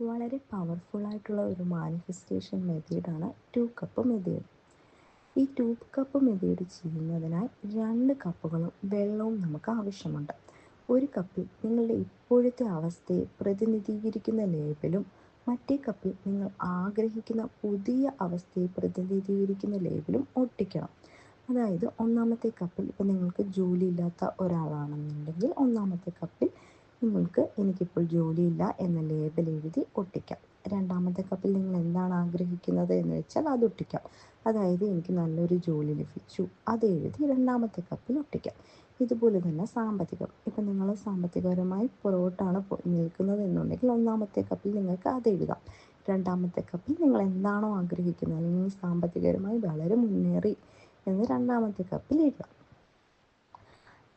വളരെ പവർഫുള്ളായിട്ടുള്ള ഒരു മാനിഫെസ്റ്റേഷൻ മെത്തേഡാണ് 2 കപ്പ് മെത്തേഡ്. ഈ 2 കപ്പ് മെത്തേഡ് ചെയ്യുന്നതിനായി 2 കപ്പുകളും വെള്ളവും നമുക്ക് ആവശ്യമുണ്ട്. ഒരു കപ്പിൽ നിങ്ങളുടെ ഇപ്പോഴത്തെ അവസ്ഥയെ പ്രതിനിധീകരിക്കുന്ന ലേബലും മറ്റേ കപ്പിൽ നിങ്ങൾ ആഗ്രഹിക്കുന്ന പുതിയ അവസ്ഥയെ പ്രതിനിധീകരിക്കുന്ന ലേബലും ഒട്ടിക്കണം. അതായത് ഒന്നാമത്തെ കപ്പിൽ ഇപ്പോൾ നിങ്ങൾക്ക് ജോലിയില്ലാത്ത ഒരാളാണെന്നുണ്ടെങ്കിൽ ഒന്നാമത്തെ കപ്പിൽ നിങ്ങൾക്ക് എനിക്കിപ്പോൾ ജോലിയില്ല എന്ന ലേബൽ എഴുതി ഒട്ടിക്കാം. രണ്ടാമത്തെ കപ്പിൽ നിങ്ങൾ എന്താണ് ആഗ്രഹിക്കുന്നത് എന്ന് വെച്ചാൽ അത് ഒട്ടിക്കാം. അതായത് എനിക്ക് നല്ലൊരു ജോലി ലഭിച്ചു അത് എഴുതി രണ്ടാമത്തെ കപ്പിൽ ഒട്ടിക്കാം. ഇതുപോലെ തന്നെ സാമ്പത്തികം, ഇപ്പം നിങ്ങൾ സാമ്പത്തികപരമായി പുറകോട്ടാണ് നിൽക്കുന്നത് എന്നുണ്ടെങ്കിൽ ഒന്നാമത്തെ കപ്പിൽ നിങ്ങൾക്ക് അത് എഴുതാം. രണ്ടാമത്തെ കപ്പിൽ നിങ്ങൾ എന്താണോ ആഗ്രഹിക്കുന്നത് അല്ലെങ്കിൽ സാമ്പത്തികപരമായി വളരെ മുന്നേറി എന്ന് രണ്ടാമത്തെ കപ്പിൽ എഴുതാം.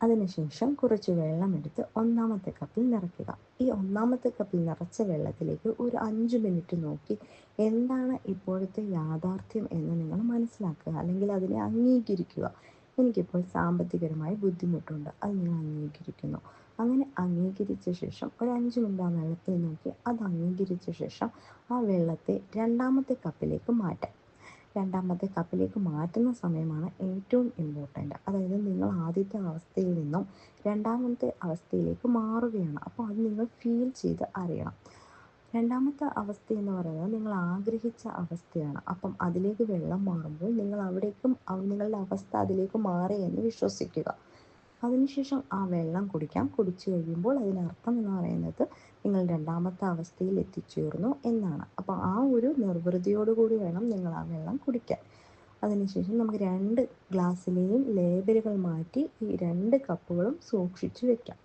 അതിനുശേഷം കുറച്ച് വെള്ളമെടുത്ത് ഒന്നാമത്തെ കപ്പിൽ നിറയ്ക്കുക. ഈ ഒന്നാമത്തെ കപ്പിൽ നിറച്ച വെള്ളത്തിലേക്ക് ഒരു 5 മിനിറ്റ് നോക്കി എന്താണ് ഇപ്പോഴത്തെ യാഥാർത്ഥ്യം എന്ന് നിങ്ങൾ മനസ്സിലാക്കുക, അല്ലെങ്കിൽ അതിനെ അംഗീകരിക്കുക. എനിക്കിപ്പോൾ സാമ്പത്തികപരമായി ബുദ്ധിമുട്ടുണ്ട്, അത് ഞാൻ അംഗീകരിക്കുന്നു. അങ്ങനെ അംഗീകരിച്ച ശേഷം ഒരു 5 മിനിറ്റ് ആ വെള്ളത്തിൽ നോക്കി അത് അംഗീകരിച്ച ശേഷം ആ വെള്ളത്തെ രണ്ടാമത്തെ കപ്പിലേക്ക് മാറ്റാം. രണ്ടാമത്തെ കപ്പിലേക്ക് മാറ്റുന്ന സമയമാണ് ഏറ്റവും ഇമ്പോർട്ടൻ്റ്. അതായത് നിങ്ങൾ ആദ്യത്തെ അവസ്ഥയിൽ നിന്നും രണ്ടാമത്തെ അവസ്ഥയിലേക്ക് മാറുകയാണ്. അപ്പോൾ അത് നിങ്ങൾ ഫീൽ ചെയ്ത് അറിയണം. രണ്ടാമത്തെ അവസ്ഥ എന്ന് പറയുന്നത് നിങ്ങൾ ആഗ്രഹിച്ച അവസ്ഥയാണ്. അപ്പം അതിലേക്ക് വെള്ളം മാറുമ്പോൾ നിങ്ങൾ അവിടേക്കും നിങ്ങളുടെ അവസ്ഥ അതിലേക്ക് മാറി എന്ന് വിശ്വസിക്കുക. അതിനുശേഷം ആ വെള്ളം കുടിക്കാം. കുടിച്ചു കഴിയുമ്പോൾ അതിനർത്ഥം എന്ന് പറയുന്നത് നിങ്ങൾ രണ്ടാമത്തെ അവസ്ഥയിൽ എത്തിച്ചേർന്നു എന്നാണ്. അപ്പോൾ ആ ഒരു നിർവൃതിയോടുകൂടി വേണം നിങ്ങൾ ആ വെള്ളം കുടിക്കാൻ. അതിനുശേഷം നമുക്ക് 2 ഗ്ലാസ്സിലെയും ലേബലുകൾ മാറ്റി ഈ 2 കപ്പുകളും സൂക്ഷിച്ചു വെക്കാം.